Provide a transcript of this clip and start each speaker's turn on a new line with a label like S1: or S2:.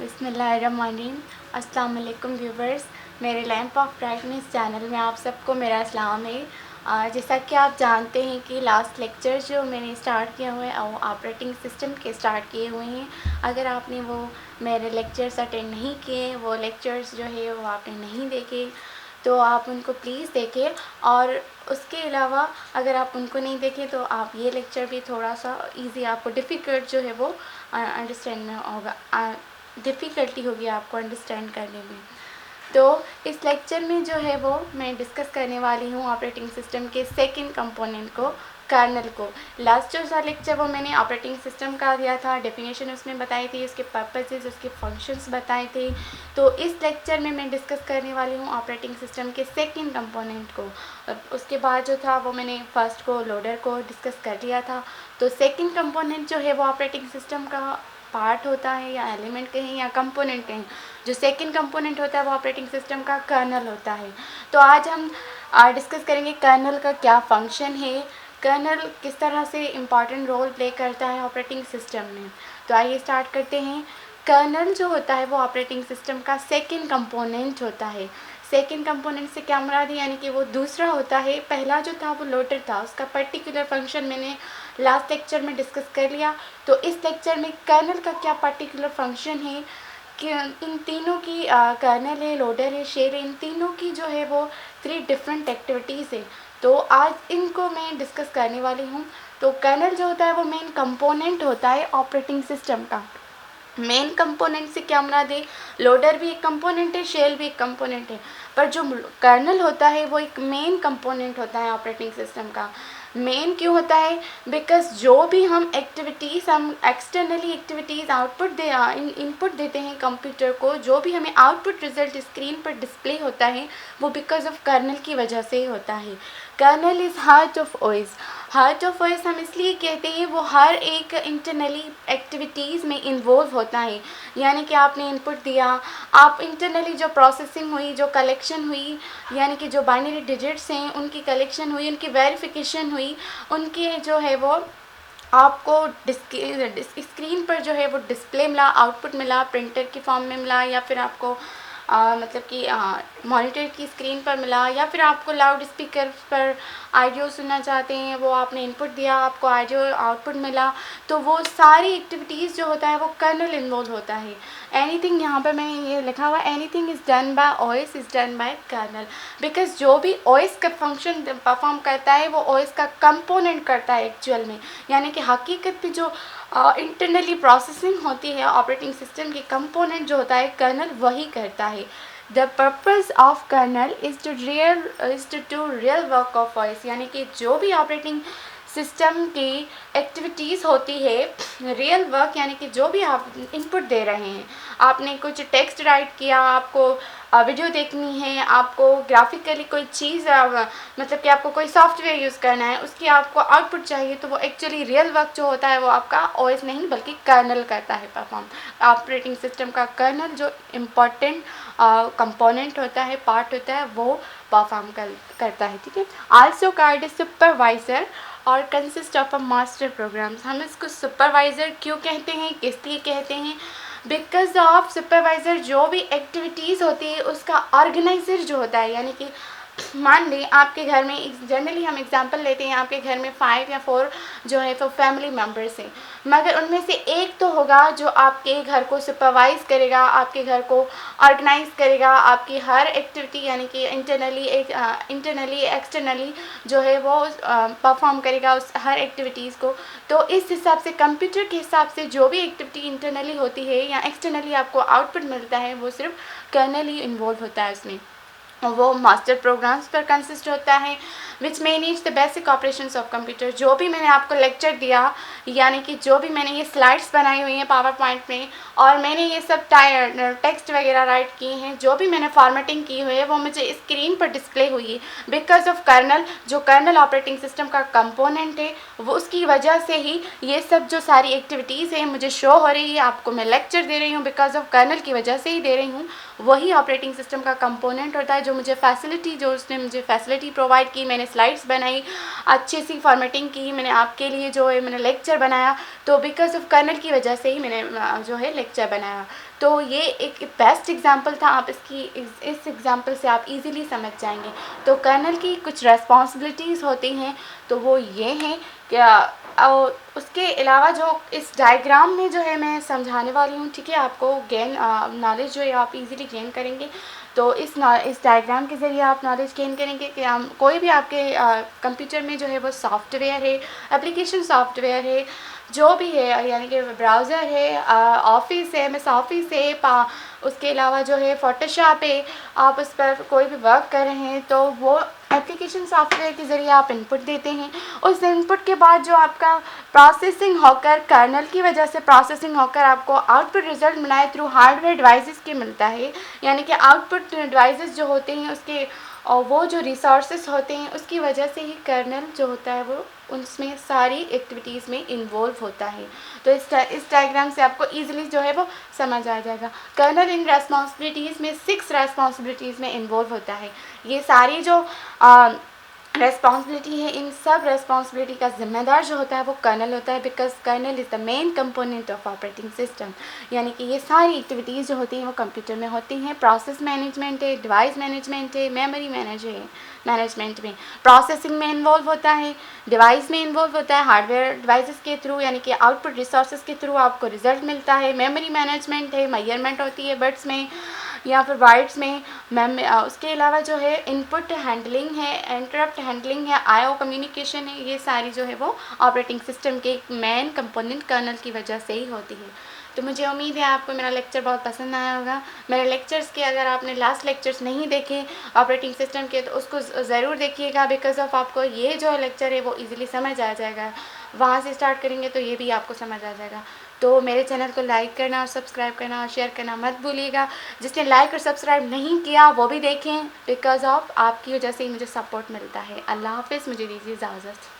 S1: बिस्मिल्लाहिर्रहमानिर्रहीम। अस्सलाम वालेकुम व्यूवर्स, मेरे लैंप ऑफ ब्राइटनेस चैनल में आप सबको मेरा सलाम है। जैसा कि आप जानते हैं कि लास्ट लेक्चर जो मैंने स्टार्ट किए हुए हैं वो ऑपरेटिंग सिस्टम के स्टार्ट किए हुए हैं। अगर आपने वो मेरे लेक्चर्स अटेंड नहीं किए, वो लेक्चर्स जो है वो आपने नहीं देखे, तो आप उनको प्लीज़ देखें। और उसके अलावा अगर आप उनको नहीं देखें तो आप ये लेक्चर भी थोड़ा सा इजी, आपको डिफ़िकल्ट जो है वो अंडरस्टैंड में होगा, डिफ़िकल्टी होगी आपको अंडरस्टैंड करने में। तो इस लेक्चर में जो है वो मैं डिस्कस करने वाली हूँ ऑपरेटिंग सिस्टम के सेकंड कंपोनेंट को, कर्नल को। लास्ट जो सा लेक्चर वो मैंने ऑपरेटिंग सिस्टम का दिया था, डेफिनेशन उसमें बताई थी, उसके पर्पसेस, उसके फंक्शंस बताए थे। तो इस लेक्चर में मैं डिस्कस करने वाली हूँ ऑपरेटिंग सिस्टम के सेकंड कंपोनेंट को। उसके बाद जो था वो मैंने फर्स्ट को, लोडर को डिस्कस कर लिया था। तो सेकंड कंपोनेंट जो है वो ऑपरेटिंग सिस्टम का पार्ट होता है, या एलिमेंट कहें या कंपोनेंट कहें। जो सेकंड कंपोनेंट होता है वो ऑपरेटिंग सिस्टम का कर्नल होता है। तो आज हम डिस्कस करेंगे कर्नल का क्या फंक्शन है, कर्नल किस तरह से इम्पॉर्टेंट रोल प्ले करता है ऑपरेटिंग सिस्टम में। तो आइए स्टार्ट करते हैं। कर्नल जो होता है वो ऑपरेटिंग सिस्टम का सेकंड कंपोनेंट होता है। सेकंड कंपोनेंट से क्या मुराद है, यानी कि वो दूसरा होता है। पहला जो था वो लोडर था, उसका पर्टिकुलर फंक्शन मैंने लास्ट लेक्चर में डिस्कस कर लिया। तो इस लेक्चर में कर्नल का क्या पर्टिकुलर फंक्शन है कि इन तीनों की, कर्नल है, लोडर है, शेल है, इन तीनों की जो है वो 3 डिफरेंट एक्टिविटीज़ है। तो आज इनको मैं डिस्कस करने वाली हूँ। तो कर्नल जो होता है वो मेन कंपोनेंट होता है ऑपरेटिंग सिस्टम का। मेन कंपोनेंट से क्या मुराद है, लोडर भी एक कंपोनेंट है, शेल भी एक कंपोनेंट है, पर जो कर्नल होता है वो एक मेन कंपोनेंट होता है ऑपरेटिंग सिस्टम का। मेन क्यों होता है, बिकॉज जो भी हम एक्टिविटीज़, हम एक्सटर्नली एक्टिविटीज़ आउटपुट इनपुट देते हैं कंप्यूटर को, जो भी हमें आउटपुट रिजल्ट स्क्रीन पर डिस्प्ले होता है वो बिकॉज ऑफ कर्नल की वजह से होता है। Kernel is heart of OS. Heart of OS हम इसलिए कहते हैं, वो हर एक इंटरनली एक्टिविटीज़ में इन्वॉल्व होता है। यानी कि आपने इनपुट दिया, आप इंटरनली जो प्रोसेसिंग हुई, जो कलेक्शन हुई, यानी कि जो बाइनरी डिजिट्स हैं उनकी कलेक्शन हुई, उनकी वेरिफिकेशन हुई, उनके जो है वो आपको स्क्रीन पर जो है वो डिस्प्ले मिला, आउटपुट मिला, प्रिंटर की फॉर्म में मिला, या फिर आपको मतलब कि मॉनिटर की स्क्रीन पर मिला, या फिर आपको लाउड स्पीकर पर ऑडियो सुनना चाहते हैं, वो आपने इनपुट दिया, आपको ऑडियो आउटपुट मिला। तो वो सारी एक्टिविटीज़ जो होता है वो कर्नल इन्वॉल्व होता है। एनीथिंग, यहाँ पर मैंने ये लिखा हुआ, anything is done by OS is done by kernel. Because जो भी ओएस का फंक्शन परफॉर्म करता है वो ओएस का कंपोनेंट करता है एक्चुअल में। यानी कि हकीकत में जो इंटरनली प्रोसेसिंग होती है ऑपरेटिंग सिस्टम के, कंपोनेंट जो होता है कर्नल वही करता है। The purpose of kernel is to do real work of voice. यानी कि जो भी ऑपरेटिंग सिस्टम की एक्टिविटीज़ होती है, रियल वर्क, यानी कि जो भी आप इनपुट दे रहे हैं, आपने कुछ टेक्स्ट राइट किया, आपको वीडियो देखनी है, आपको ग्राफिकली कोई चीज़, मतलब कि आपको कोई सॉफ्टवेयर यूज़ करना है, उसकी आपको आउटपुट चाहिए, तो वो एक्चुअली रियल वर्क जो होता है वो आपका ओएस नहीं बल्कि कर्नल करता है परफॉर्म। ऑपरेटिंग सिस्टम का कर्नल जो इम्पोर्टेंट कंपोनेंट होता है, पार्ट होता है, वो परफॉर्म करता है। ठीक है। आल्सो कार्ड सुपरवाइज़र और consist of a master programs. हम इसको सुपरवाइज़र क्यों कहते हैं, किस लिए कहते हैं, बिकॉज ऑफ सुपरवाइज़र जो भी एक्टिविटीज़ होती है उसका ऑर्गेनाइज़र जो होता है। यानी कि मान लें आपके घर में, जनरली हम एग्जांपल लेते हैं, आपके घर में 5 या 4 जो है वो फैमिली मेम्बर्स हैं, मगर उनमें से एक तो होगा जो आपके घर को सुपरवाइज़ करेगा, आपके घर को ऑर्गेनाइज़ करेगा, आपकी हर एक्टिविटी, यानी कि इंटरनली एक्सटर्नली जो है वो परफॉर्म करेगा उस हर एक्टिविटीज़ को। तो इस हिसाब से, कंप्यूटर के हिसाब से, जो भी एक्टिविटी इंटरनली होती है या एक्सटर्नली आपको आउटपुट मिलता है वो सिर्फ कर्नल ही इन्वॉल्व होता है उसमें। वो मास्टर प्रोग्राम्स पर कंसिस्ट होता है, which manage the basic operations of computer. जो भी मैंने आपको लेक्चर दिया, यानी कि जो भी मैंने ये स्लाइड्स बनाई हुई हैं पावर पॉइंट में, और मैंने ये सब टेक्स्ट वगैरह राइट किए हैं, जो भी मैंने फॉर्मेटिंग की हुई है वो मुझे स्क्रीन पर डिस्प्ले हुई है बिकॉज ऑफ कर्नल। जो कर्नल ऑपरेटिंग सिस्टम का कंपोनेंट है वो, उसकी वजह से ही ये सब जो सारी एक्टिविटीज़ हैं मुझे शो हो रही है, आपको मैं लेक्चर दे रही हूँ, बिकॉज ऑफ कर्नल की वजह से ही दे रही हूँ। वही ऑपरेटिंग सिस्टम का कंपोनेंट होता है जो मुझे फैसिलिटी प्रोवाइड की, मैंने स्लाइड्स बनाई, अच्छी सी फॉर्मेटिंग की, मैंने आपके लिए जो है मैंने लेक्चर बनाया, तो बिकॉज ऑफ कर्नल की वजह से ही मैंने जो है लेक्चर बनाया। तो ये एक बेस्ट एग्जांपल था, आप इस एग्जांपल से आप इजीली समझ जाएंगे। तो कर्नल की कुछ रेस्पॉन्सिबिलिटीज़ होती हैं, तो वो ये हैं कि और उसके अलावा जो इस डायग्राम में जो है मैं समझाने वाली हूँ, ठीक है, आपको गेन नॉलेज जो है आप इजीली गेन करेंगे। तो इस डायग्राम के ज़रिए आप नॉलेज गेन करेंगे कि हम कोई भी आपके कंप्यूटर में जो है वो सॉफ्टवेयर है, एप्लीकेशन सॉफ्टवेयर है, जो भी है, यानी कि ब्राउज़र है, ऑफिस है, एमएस ऑफिस है, उसके अलावा जो है फोटोशॉप है, आप उस पर कोई भी वर्क कर रहे हैं तो वो एप्लीकेशन सॉफ्टवेयर के ज़रिए आप इनपुट देते हैं। उस इनपुट के बाद जो आपका प्रोसेसिंग होकर कर्नल की वजह से प्रोसेसिंग होकर आपको आउटपुट रिजल्ट मिलाए थ्रू हार्डवेयर डिवाइसेस के मिलता है, यानी कि आउटपुट डिवाइसेस जो होते हैं उसके और वो जो रिसोर्सेस होते हैं उसकी वजह से ही कर्नल जो होता है वो उसमें सारी एक्टिविटीज़ में इन्वॉल्व होता है। तो इस डायग्राम से आपको ईजिली जो है वो समझ आ जाएगा। कर्नल इन रेस्पॉन्सिबिलिटीज़ में 6 रेस्पॉन्सिबिलिटीज़ में इन्वॉल्व होता है। ये सारी जो रेस्पॉन्सिबिलिटी है, इन सब रेस्पॉन्सिबिलिटी का जिम्मेदार जो होता है वो कर्नल होता है, because kernel is the main component of operating system. यानी कि ये सारी एक्टिविटीज़ जो होती हैं वो कंप्यूटर में होती हैं। प्रोसेस मैनेजमेंट है, डिवाइस मैनेजमेंट है, मेमोरी मैनेजमेंट में प्रोसेसिंग में इन्वॉल्व होता है, डिवाइस में इन्वॉल्व होता है, हार्डवेयर डिवाइसेस के थ्रू यानी कि आउटपुट रिसोर्सेज के थ्रू आपको रिजल्ट मिलता है। मेमोरी मैनेजमेंट है, मेजरमेंट होती है बिट्स में या फिर बाइट्स में। उसके अलावा जो है इनपुट हैंडलिंग है, इंटरप्ट हैंडलिंग है, आईओ कम्युनिकेशन है, ये सारी जो है वो ऑपरेटिंग सिस्टम के मेन कंपोनेंट कर्नल की वजह से ही होती है। तो मुझे उम्मीद है आपको मेरा लेक्चर बहुत पसंद आया होगा। मेरे लेक्चर्स के अगर आपने लास्ट लेक्चर्स नहीं देखे ऑपरेटिंग सिस्टम के तो उसको ज़रूर देखिएगा, बिकॉज ऑफ आपको ये जो लेक्चर है वो इजीली समझ आ जाएगा। वहाँ से स्टार्ट करेंगे तो ये भी आपको समझ आ जाएगा। तो मेरे चैनल को लाइक करना और सब्सक्राइब करना और शेयर करना मत भूलिएगा। जिसने लाइक और सब्सक्राइब नहीं किया वो भी देखें, बिकॉज ऑफ आपकी वजह से ही मुझे सपोर्ट मिलता है। अल्लाह हाफ़िज़, मुझे दीजिए इजाज़त।